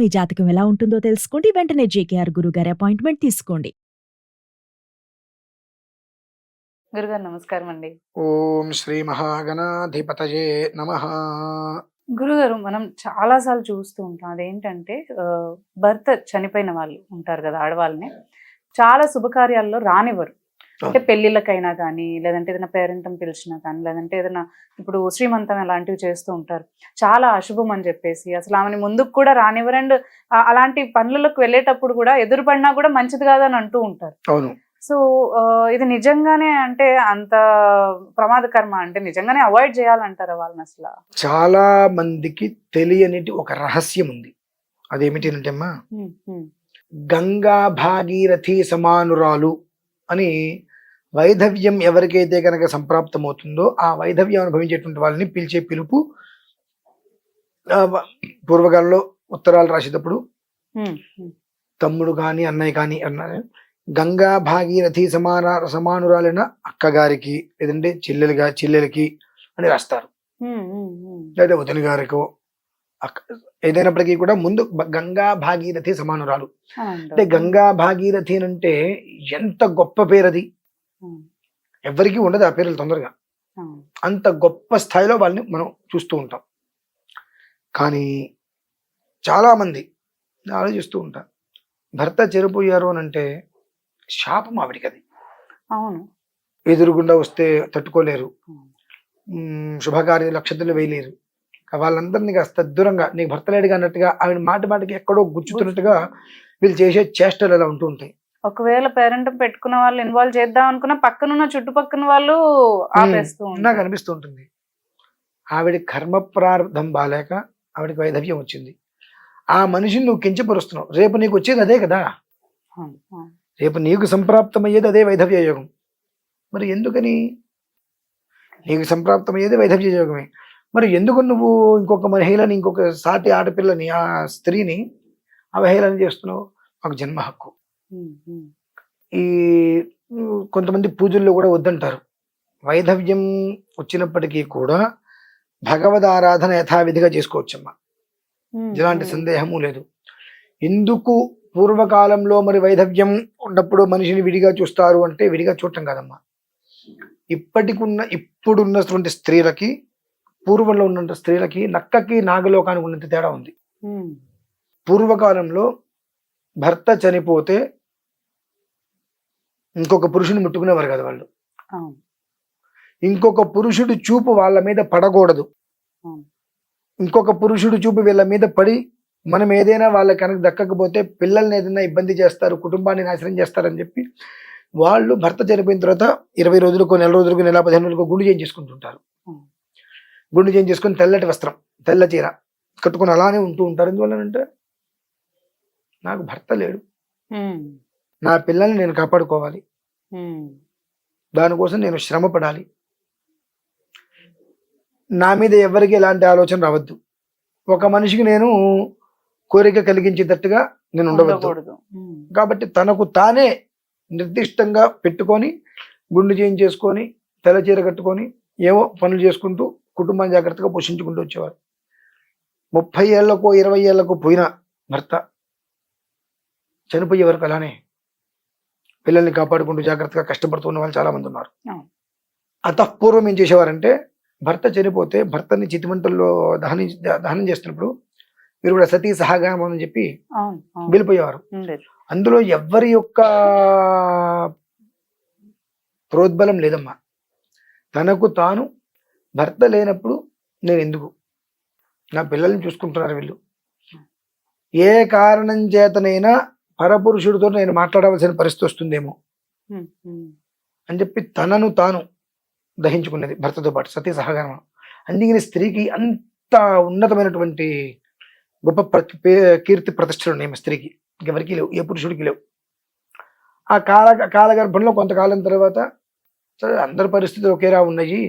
మీ జాతకం ఎలా ఉంటుందో తెలుసుకోండి. వెంటనే జేకేఆర్ గురుగారి అపాయింట్మెంట్ తీసుకోండి. గురుగారు నమస్కారం అండి. ఓం శ్రీ మహాగణాధిపతయే నమః. గురుగారు మనం చాలా సార్లు చూస్తూ ఉంటాం. అదేంటంటే భర్త చనిపోయిన వాళ్ళు ఉంటారు కదా, ఆడవాళ్ళని చాలా శుభకార్యాల్లో రానివ్వరు. అంటే పెళ్ళిళ్ళకైనా కానీ, లేదంటే ఏదైనా పేరెంటం పిలిచినా కానీ, లేదంటే ఏదైనా ఇప్పుడు శ్రీమంతం అలాంటివి చేస్తూ ఉంటారు. చాలా అశుభం అని చెప్పేసి అసలు ఆమెని ముందుకు కూడా రానివ్వరు. అండ్ అలాంటి పనులకు వెళ్ళేటప్పుడు కూడా ఎదురుపడినా కూడా మంచిది కాదని అంటూ ఉంటారు. అవును. సో ఇది నిజంగానే అంటే అంత ప్రమాదకరమా? అంటే నిజంగానే అవాయిడ్ చేయాలంటారా వాళ్ళని అసలు? చాలా మందికి తెలియని ఒక రహస్యం ఉంది. అదేమిటి అంటే అమ్మా, గంగా భాగీరథి సమానురాలు అని వైధవ్యం ఎవరికైతే కనుక సంప్రాప్తమవుతుందో ఆ వైధవ్యం అనుభవించేటువంటి వాళ్ళని పిలిచే పిలుపు పూర్వకాలంలో ఉత్తరాలు రాసేటప్పుడు తమ్ముడు కానీ అన్నయ్య కానీ అన్నారు, గంగా భాగీరథి సమానురాలైన అక్కగారికి లేదంటే చెల్లెలకి అని రాస్తారు. లేదా వదిన గారికో ఏదైనప్పటికీ కూడా ముందు గంగా భాగీరథి సమానురాలు. అంటే గంగా భాగీరథి అంటే ఎంత గొప్ప పేరు అది. ఎవరికి ఉండదు ఆ పేర్లు తొందరగా. అంత గొప్ప స్థాయిలో వాళ్ళని మనం చూస్తూ ఉంటాం. కానీ చాలా మంది ఆలోచిస్తూ ఉంటారు, భర్త చనిపోయారు అని అంటే శాపం ఆవిడికి అది. అవును. ఎదురుగుండా వస్తే తట్టుకోలేరు, శుభకార్య నక్షత్రాలు వేయలేరు. వాళ్ళందరినీ కాస్త దూరంగా నీకు భర్త లేడుగా అన్నట్టుగా ఆవిడ మాటికి ఎక్కడో గుచ్చుతున్నట్టుగా వీళ్ళు చేసే చేష్టలు అలా ఉంటూ ఉంటాయి. ఒకవేళ పేరెంట్ పెట్టుకున్న వాళ్ళు ఇన్వాల్వ్ చేద్దాం అనుకున్న పక్కనున్న చుట్టుపక్కల వాళ్ళు ఆపేస్తూ నాకు అనిపిస్తూ ఉంటుంది. ఆవిడ కర్మ ప్రారంభం బాలేక ఆవిడకి వైధవ్యం వచ్చింది. ఆ మనిషిని నువ్వు కించపరుస్తున్నావు. రేపు నీకు వచ్చేది అదే కదా. రేపు నీకు సంప్రాప్తమయ్యేది అదే వైధవ్య యోగం. మరి ఎందుకని? నీకు సంప్రాప్తమయ్యేది వైధవ్య యోగమే. మరి ఎందుకు నువ్వు ఇంకొక మహిళని, ఇంకొక సాటి ఆడపిల్లని, ఆ స్త్రీని అవహేళన చేస్తున్నావు? మాకు జన్మ హక్కు. ఈ కొంతమంది పూజల్లో కూడా వద్దంటారు. వైధవ్యం వచ్చినప్పటికీ కూడా భగవద్ ఆరాధన యథావిధిగా చేసుకోవచ్చమ్మా, ఎలాంటి సందేహము లేదు. ఎందుకు పూర్వకాలంలో మరి వైధవ్యం ఉన్నప్పుడు మనిషిని విడిగా చూస్తారు అంటే విడిగా చూడటం కాదమ్మా. ఇప్పుడున్నటువంటి స్త్రీలకి పూర్వంలో ఉన్న స్త్రీలకి నక్కకి నాగలోకానికి ఉన్నంత తేడా ఉంది. పూర్వకాలంలో భర్త చనిపోతే ఇంకొక పురుషుని ముట్టుకునేవారు కదా వాళ్ళు. ఇంకొక పురుషుడు చూపు వాళ్ళ మీద పడకూడదు. ఇంకొక పురుషుడు చూపు వీళ్ళ మీద పడి మనం ఏదైనా వాళ్ళకి కనుక దక్కకపోతే పిల్లల్ని ఏదైనా ఇబ్బంది చేస్తారు, కుటుంబాన్ని నాశనం చేస్తారని చెప్పి వాళ్ళు భర్త చనిపోయిన తర్వాత 20 రోజులకు, నెల రోజులకు, నెల 15 రోజులకు గుండు చేయించేసుకుంటుంటారు. గుండు చేయించేసుకుని తెల్లటి వస్త్రం, తెల్ల చీర కట్టుకుని అలానే ఉంటూ ఉంటారు. ఎందువల్లనంటే నాకు భర్త లేడు, నా పిల్లల్ని నేను కాపాడుకోవాలి, దానికోసం నేను శ్రమ పడాలి, నా మీద ఎవరికి ఎలాంటి ఆలోచన రావద్దు, ఒక మనిషికి నేను కోరిక కలిగించేటట్టుగా నేను ఉండవద్దు. కాబట్టి తనకు తానే నిర్దిష్టంగా పెట్టుకొని గుండు చేయించేసుకొని తెల్ల చీర కట్టుకొని ఏవో పనులు చేసుకుంటూ కుటుంబాన్ని జాగ్రత్తగా పోషించుకుంటూ వచ్చేవారు. 30 ఏళ్లకు 20 ఏళ్లకు పోయిన భర్త చనిపోయే వరకు అలానే పిల్లల్ని కాపాడుకుంటూ జాగ్రత్తగా కష్టపడుతూ ఉన్న వాళ్ళు చాలా మంది ఉన్నారు. అంతఃపూర్వం ఏం చేసేవారంటే, భర్త చనిపోతే భర్తని చితిమంటల్లో దహనం చేస్తున్నప్పుడు మీరు కూడా సతీ సహగమనం అని చెప్పి వెళ్ళిపోయేవారు. అందులో ఎవరి యొక్క ప్రోద్బలం లేదమ్మా. తనకు తాను భర్త లేనప్పుడు నేను ఎందుకు, నా పిల్లల్ని చూసుకుంటున్నారు వీళ్ళు, ఏ కారణం చేతనైనా పరపురుషుడితో నేను మాట్లాడవలసిన పరిస్థితి వస్తుందేమో అని చెప్పి తనను తాను దహించుకున్నది భర్తతో పాటు సతీ సహగమనం. అందుకని స్త్రీకి అంత ఉన్నతమైనటువంటి గొప్ప కీర్తి ప్రతిష్టలు ఉన్నాయి స్త్రీకి, ఎవరికి లేవు, ఏ పురుషుడికి లేవు. ఆ కాలగర్భంలో కొంతకాలం తర్వాత అందరి పరిస్థితులు ఒకేలా ఉన్నాయి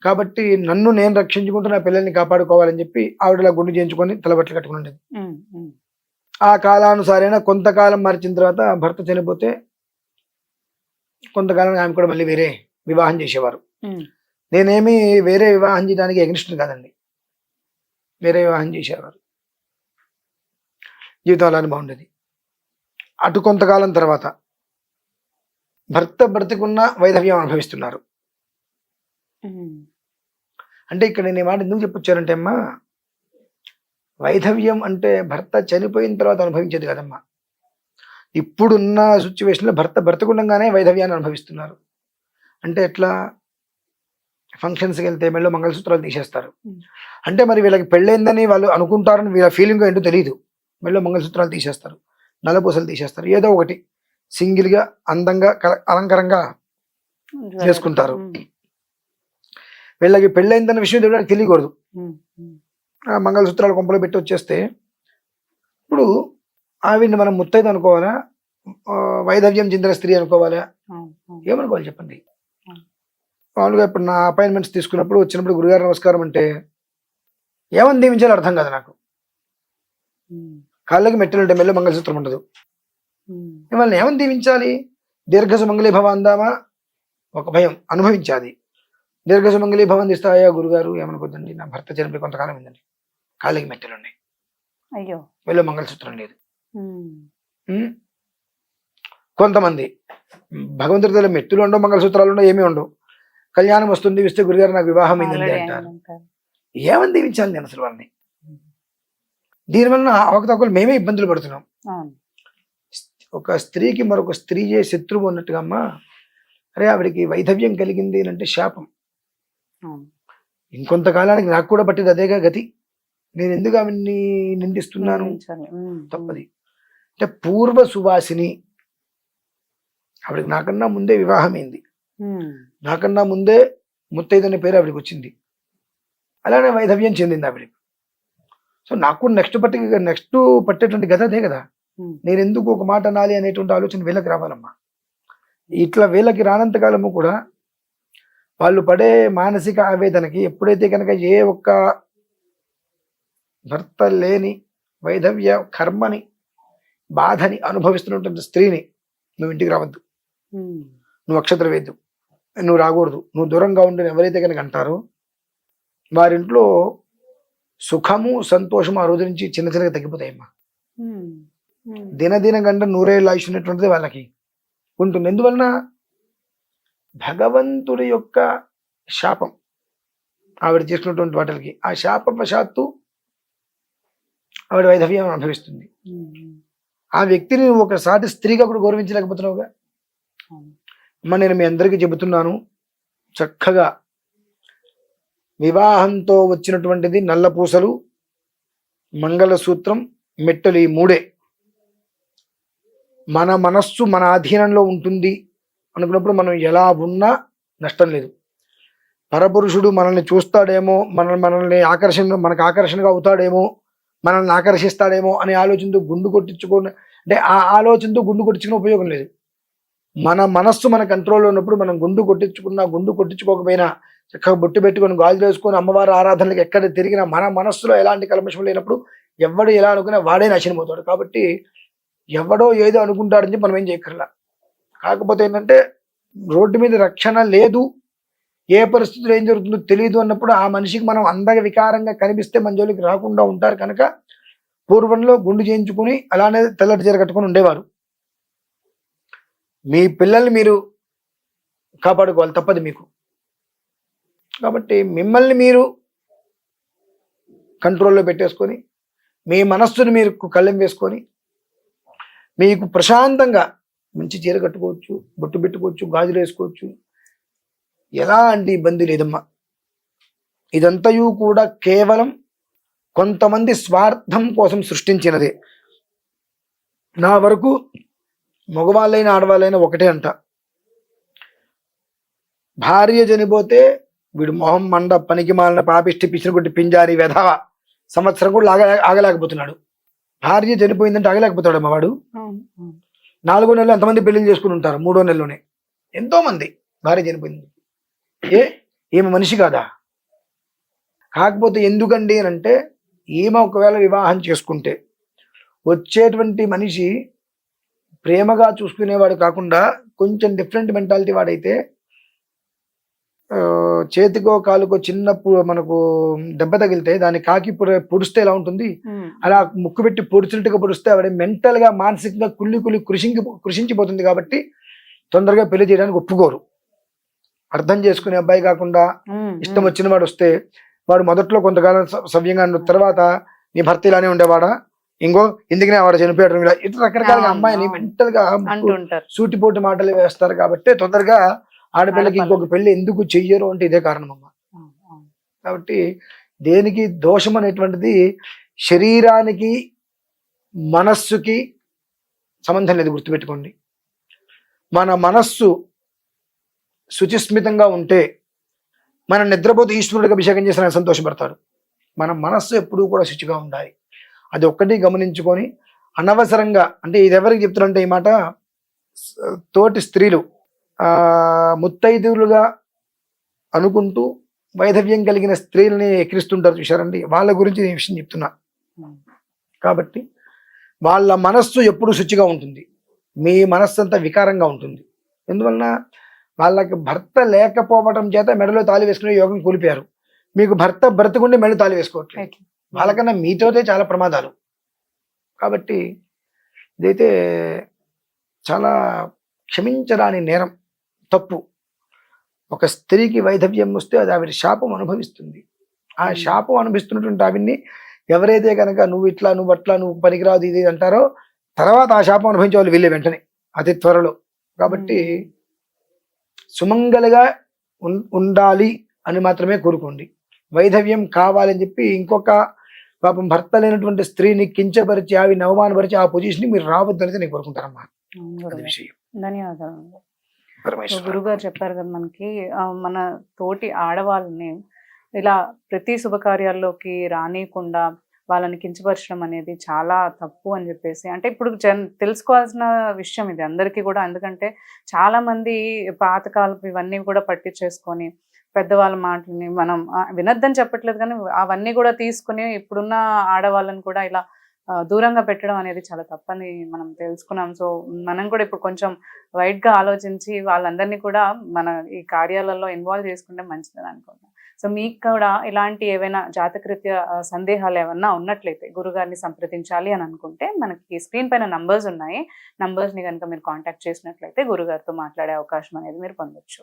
కాబట్టి నన్ను నేను రక్షించుకుంటూ నా పిల్లల్ని కాపాడుకోవాలని చెప్పి ఆవిడలా గుండు చేయించుకొని తలబట్టలు కట్టుకునేది. ఆ కాలానుసారైన కొంతకాలం మార్చిన తర్వాత భర్త చనిపోతే కొంతకాలం ఆమె కూడా మళ్ళీ వేరే వివాహం చేసేవారు. నేనేమి వేరే వివాహం చేయడానికి ఎగ్నిస్ట్ కాదండి, వేరే వివాహం చేసేవారు. జీవితం అలానే బాగుండేది. అటు కొంతకాలం తర్వాత భర్త బ్రతికున్న వైధవ్యం అనుభవిస్తున్నారు. అంటే ఇక్కడ నేను ఈ మాట ఎందుకు చెప్పొచ్చానంటే అమ్మా, వైధవ్యం అంటే భర్త చనిపోయిన తర్వాత అనుభవించేది కదమ్మా. ఇప్పుడున్న సిచ్యువేషన్లో భర్త బ్రతకుండగానే వైధవ్యాన్ని అనుభవిస్తున్నారు. అంటే ఎట్లా, ఫంక్షన్స్కి వెళ్తే మెళ్ళో మంగళసూత్రాలు తీసేస్తారు. అంటే మరి వీళ్ళకి పెళ్ళైందని వాళ్ళు అనుకుంటారని వీళ్ళ ఫీలింగ్ ఏంటో తెలియదు. మెళ్ళో మంగళసూత్రాలు తీసేస్తారు, నల్లపూసలు తీసేస్తారు, ఏదో ఒకటి సింగిల్గా అందంగా అలంకారంగా చేసుకుంటారు. వీళ్ళకి పెళ్ళైందన్న విషయం దేవుడికి తెలియకూడదు. ఆ మంగళసూత్రాలు కొంపలో పెట్టి వచ్చేస్తే ఇప్పుడు ఆవిడ్ని మనం ముత్తైదు అనుకోవాలా, వైధవ్యం చెందిన స్త్రీ అనుకోవాలా, ఏమనుకోవాలి చెప్పండి? మామూలుగా ఇప్పుడు నా అపాయింట్మెంట్స్ తీసుకున్నప్పుడు వచ్చినప్పుడు గురుగారు నమస్కారం అంటే ఏమని దీవించాలో అర్థం కాదు నాకు. కాళ్ళకి మెట్టలు ఉంటే మెల్ల మంగళసూత్రం ఉండదు. మిమ్మల్ని ఏమని దీవించాలి? దీర్ఘ సుమంగళీ భవ అందామా, ఒక భయం అనుభవించాలి. దీర్ఘ సుమంగళీ భవ అందిస్తాయా గురుగారు ఏమనుకోద్దండి, నా భర్త చనిపోయి కొంతకాలం ఏందండి, కాళ్ళకి మెట్టలు ఉన్నాయి, అయ్యో మెల్ల మంగళసూత్రం లేదు. కొంతమంది భగవంతుడి దగ్గర మెట్టులు ఉండవు, మంగళసూత్రాలు ఉండవు, ఏమీ ఉండవు. కళ్యాణం వస్తుంది, విస్తే గురుగారు నాకు వివాహం అయిందండి అంటారు. ఏమని దీవించాలి నేను అసలు వాళ్ళని? దీనివల్ల అవకతవకలు మేమే ఇబ్బందులు పడుతున్నాం. ఒక స్త్రీకి మరొక స్త్రీ శత్రువు అన్నట్టుగా అమ్మా, అరే ఆవిడికి వైధవ్యం కలిగింది అంటే శాపం. ఇంకొంతకాలానికి నాకు కూడా పట్టింది అదేగా గతి. నేను ఎందుకు ఆవిడ్ని నిందిస్తున్నాను? తప్పది. అంటే పూర్వ సువాసిని, ఆవిడకి నాకన్నా ముందే వివాహమైంది, నాకన్నా ముందే ముత్తైదు అనే పేరు ఆవిడకి వచ్చింది, అలానే వైధవ్యం చెందింది ఆవిడకి. సో నాకు నెక్స్ట్ పట్టేటువంటి గత అదే కదా. నేను ఎందుకు ఒక మాట అనాలి అనేటువంటి ఆలోచన వీళ్ళకి రావాలమ్మా. ఇట్లా వీళ్ళకి రానంతకాలము కూడా వాళ్ళు పడే మానసిక ఆవేదనకి ఎప్పుడైతే కనుక ఏ ఒక్క భర్త లేని వైధవ్య కర్మని బాధని అనుభవిస్తున్నటువంటి స్త్రీని నువ్వు ఇంటికి రావద్దు, నువ్వు అక్షతలు వేద్దు, నువ్వు రాకూడదు, నువ్వు దూరంగా ఉండని ఎవరైతే కనుక అంటారో వారింట్లో సుఖము సంతోషము ఆ రోజు నుంచి చిన్న చిన్నగా తగ్గిపోతాయమ్మా. దినదిన గంట నూరేళ్ళు ఆయుష్ ఉన్నటువంటిది వాళ్ళకి ఉంటుంది. ఎందువలన భగవంతుడి యొక్క శాపం ఆవిడ చేసినటువంటి వాటికి, ఆ శాపవశాత్తు ఆవిడ వైధవ్యం అనుభవిస్తుంది. ఆ వ్యక్తిని నువ్వు ఒకసారి స్త్రీగా కూడా గౌరవించలేకపోతున్నావుగా. అమ్మ నేను మీ అందరికీ చెబుతున్నాను, చక్కగా వివాహంతో వచ్చినటువంటిది నల్ల పూసలు, మంగళసూత్రం, మెట్టలు, ఈ మూడే. మన మనస్సు మన ఆధీనంలో ఉంటుంది అనుకున్నప్పుడు మనం ఎలా ఉన్నా నష్టం లేదు. పరపురుషుడు మనల్ని చూస్తాడేమో, మనల్ని మనకు ఆకర్షణగా అవుతాడేమో, మనల్ని ఆకర్షిస్తాడేమో అనే ఆలోచనతో గుండు కొట్టించుకొని, అంటే ఆ ఆలోచనతో గుండు కొట్టించుకునే ఉపయోగం లేదు. మన మనస్సు మన కంట్రోల్లో ఉన్నప్పుడు మనం గుండు కొట్టించుకున్నా గుండు కొట్టించుకోకపోయినా చక్కగా బొట్టు పెట్టుకొని గాజులు వేసుకొని అమ్మవారి ఆరాధనలకు ఎక్కడ తిరిగినా మన మనస్సులో ఎలాంటి కల్మషం లేనప్పుడు ఎవడు ఎలా అనుకున్నా వాడే నాశనమవుతాడు. కాబట్టి ఎవడో ఏదో అనుకుంటాడని చెప్పి మనం ఏం చేయక్కర్లా. కాకపోతే ఏంటంటే రోడ్డు మీద రక్షణ లేదు, ఏ పరిస్థితుల్లో ఏం జరుగుతుందో తెలియదు అన్నప్పుడు ఆ మనిషికి మనం అందంగా వికారంగా కనిపిస్తే మన జోలికి రాకుండా ఉంటారు. కనుక పూర్వంలో గుండు చేయించుకుని అలానే తెల్లటి చీర కట్టుకొని ఉండేవారు. మీ పిల్లల్ని మీరు కాపాడుకోవాలి, తప్పదు మీకు. కాబట్టి మిమ్మల్ని మీరు కంట్రోల్లో పెట్టేసుకొని మీ మనస్సును మీరు కళ్ళెం వేసుకొని మీకు ప్రశాంతంగా మంచి చీర కట్టుకోవచ్చు, బొట్టు పెట్టుకోవచ్చు, గాజులు వేసుకోవచ్చు, ఎలాంటి ఇబ్బంది లేదమ్మా. ఇదంతయు కూడా కేవలం కొంతమంది స్వార్థం కోసం సృష్టించినదే. నా వరకు మగవాళ్ళైనా ఆడవాళ్ళైనా ఒకటే అంట, భార్య చనిపోతే వీడు మొహం మండ పనికి మాలిన పాపిష్టి పిచ్చిన కొట్టి పింజారి వెధవ సంవత్సరం కూడా ఆగలేకపోతున్నాడు. భార్య చనిపోయిందంటే ఆగలేకపోతాడు అమ్మ వాడు. 4వ నెలలో ఎంతమంది పెళ్లిళ్ళు చేసుకుని ఉంటారు? 3వ నెలలోనే ఎంతో మంది భార్య చనిపోయింది. ఈమె మనిషి కాదా? కాకపోతే ఎందుకండి అని అంటే, ఈమె ఒకవేళ వివాహం చేసుకుంటే వచ్చేటువంటి మనిషి ప్రేమగా చూసుకునేవాడు కాకుండా కొంచెం డిఫరెంట్ మెంటాలిటీ వాడైతే చేతికో కాలుకో చిన్నప్పుడు మనకు దెబ్బ తగిలితే దాన్ని కాకి పొడిస్తే ఎలా ఉంటుంది, అలా ముక్కు పెట్టి పొడిచినట్టుగా పొడిస్తే ఆవిడ మెంటల్ గా మానసికంగా కుళ్ళి కృషించిపోతుంది. కాబట్టి తొందరగా పెళ్లి చేయడానికి ఒప్పుకోరు. అర్థం చేసుకునే అబ్బాయి కాకుండా ఇష్టం వచ్చిన వాడు వస్తే వాడు మొదట్లో కొంతకాలం సవ్యంగా ఉన్న తర్వాత నీ భర్త ఇలానే ఉండేవాడా, ఇంకో ఎందుకనే వాడు చనిపోయాడు, ఇలా ఇట్లా రకరకాలుగా అమ్మాయిని మెంటల్ గా సూటిపోటు మాటలు వేస్తారు. కాబట్టి తొందరగా ఆడపిల్లకి ఇంకొక పెళ్లి ఎందుకు చెయ్యరు అంటే ఇదే కారణం అమ్మ. కాబట్టి దేనికి దోషం అనేటువంటిది శరీరానికి మనస్సుకి సంబంధం లేదు, గుర్తుపెట్టుకోండి. మన మనస్సు శుచిస్మితంగా ఉంటే మనం నిద్రపోతే ఈశ్వరుడికి అభిషేకం చేసిన ఆయన సంతోషపడతాడు. మన మనస్సు ఎప్పుడూ కూడా శుచిగా ఉండాలి. అది ఒక్కటి గమనించుకొని అనవసరంగా, అంటే ఇది ఎవరికి చెప్తారంటే ఈ మాట, తోటి స్త్రీలు ముత్తైదువులుగా అనుకుంటూ వైధవ్యం కలిగిన స్త్రీలని ఎక్కిరిస్తుంటారు చూశారండి, వాళ్ళ గురించి నేను విషయం చెప్తున్నా. కాబట్టి వాళ్ళ మనస్సు ఎప్పుడు శుచిగా ఉంటుంది, మీ మనస్సు అంతా వికారంగా ఉంటుంది. ఎందువలన వాళ్ళకి భర్త లేకపోవడం చేత మెడలో తాళి వేసుకునే యోగం కూలిపోయారు. మీకు భర్త బ్రతుకుండి మెడలో తాళి వేసుకోవట్లేదు. వాళ్ళకన్నా మీతోనే చాలా ప్రమాదాలు. కాబట్టి ఇదైతే చాలా క్షమించరాని నేరం, తప్పు. ఒక స్త్రీకి వైధవ్యం వస్తే అది ఆవిడ శాపం అనుభవిస్తుంది. ఆ శాపం అనుభవిస్తున్నటువంటి ఆవిడ్ని ఎవరైతే కనుక నువ్వు ఇట్లా నువ్వు అట్లా నువ్వు పనికిరాదు ఇది అంటారో తర్వాత ఆ శాపం అనుభవించే వాళ్ళు వీళ్ళే వెంటనే అతి త్వరలో. కాబట్టి సుమంగళగా ఉండాలి అని మాత్రమే కోరుకోండి. వైధవ్యం కావాలని చెప్పి ఇంకొక పాపం భర్త లేనటువంటి స్త్రీని కించపరిచి ఆవిని అవమానపరిచి ఆ పొజిషన్ మీరు రావద్దనేది నేను కోరుకుంటానమ్మా. విషయం. ధన్యవాదాలు. గురుగారు చెప్పారు కదా, మనకి మన తోటి ఆడవాళ్ళని ఇలా ప్రతి శుభకార్యాల్లోకి రానియకుండా వాళ్ళని కించపరచడం అనేది చాలా తప్పు అని చెప్పేసి, అంటే ఇప్పుడు తెలుసుకోవాల్సిన విషయం ఇది అందరికీ కూడా. ఎందుకంటే చాలా మంది పాతకాలపు ఇవన్నీ కూడా పట్టించేసుకొని పెద్దవాళ్ళ మాటలని మనం వినొద్దని చెప్పట్లేదు, కానీ అవన్నీ కూడా తీసుకుని ఇప్పుడున్న ఆడవాళ్ళని కూడా ఇలా దూరంగా పెట్టడం అనేది చాలా తప్పని మనం తెలుసుకున్నాం. సో మనం కూడా ఇప్పుడు కొంచెం వైడ్గా ఆలోచించి వాళ్ళందరినీ కూడా మన ఈ కార్యాలలో ఇన్వాల్వ్ చేసుకుంటే మంచిదని అనుకుంటున్నాం. సో మీకు కూడా ఇలాంటి ఏవైనా జాతకరీత్యా సందేహాలు ఏమన్నా ఉన్నట్లయితే గురుగారిని సంప్రదించాలి అని అనుకుంటే మనకి స్క్రీన్ పైన నంబర్స్ ఉన్నాయి. నంబర్స్ని కనుక మీరు కాంటాక్ట్ చేసినట్లయితే గురుగారితో మాట్లాడే అవకాశం అనేది మీరు పొందొచ్చు.